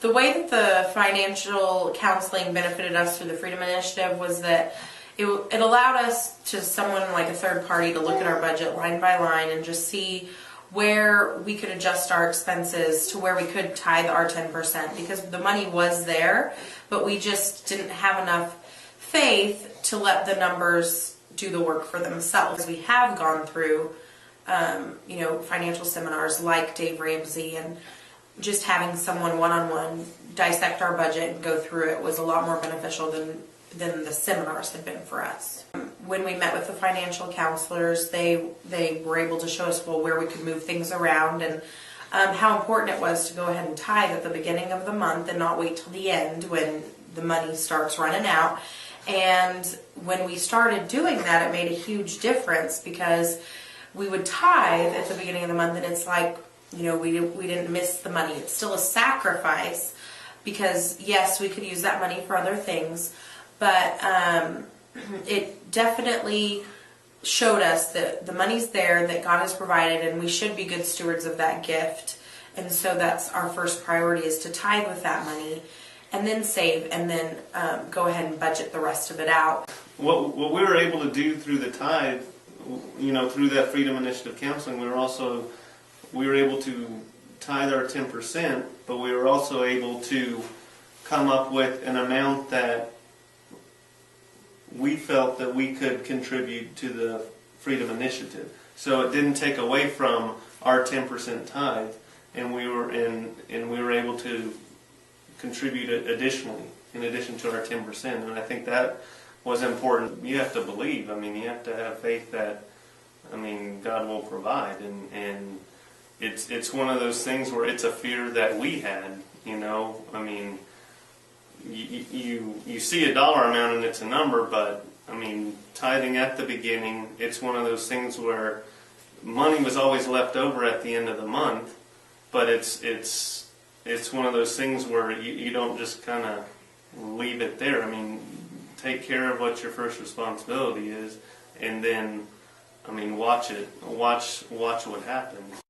The way that the financial counseling benefited us through the Freedom Initiative was that it allowed us to someone like a third party to look at our budget line by line and just see where we could adjust our expenses to where we could tithe our 10%, because the money was there, but we just didn't have enough faith to let the numbers do the work for themselves. We have gone through financial seminars like Dave Ramsey, and just having someone one-on-one dissect our budget and go through it was a lot more beneficial than the seminars had been for us. When we met with the financial counselors, they were able to show us where we could move things around, and how important it was to go ahead and tithe at the beginning of the month and not wait till the end when the money starts running out. And when we started doing that, it made a huge difference, because we would tithe at the beginning of the month, and it's like, we didn't miss the money. It's still a sacrifice, because yes, we could use that money for other things, but it definitely showed us that the money's there, that God has provided, and we should be good stewards of that gift. And so that's our first priority, is to tithe with that money, and then save, and then go ahead and budget the rest of it out. What we were able to do through the tithe, through that Freedom Initiative counseling, we were able to tithe our 10%, but we were also able to come up with an amount that we felt that we could contribute to the Freedom Initiative. So it didn't take away from our 10% tithe, and we were able to contribute additionally, in addition to our 10%. And I think that was important. You have to believe. You have to have faith that, God will provide, and it's one of those things where it's a fear that we had. You see a dollar amount and it's a number, but tithing at the beginning, it's one of those things where money was always left over at the end of the month, but it's one of those things where you don't just kind of leave it there. Take care of what your first responsibility is, and then watch what happens.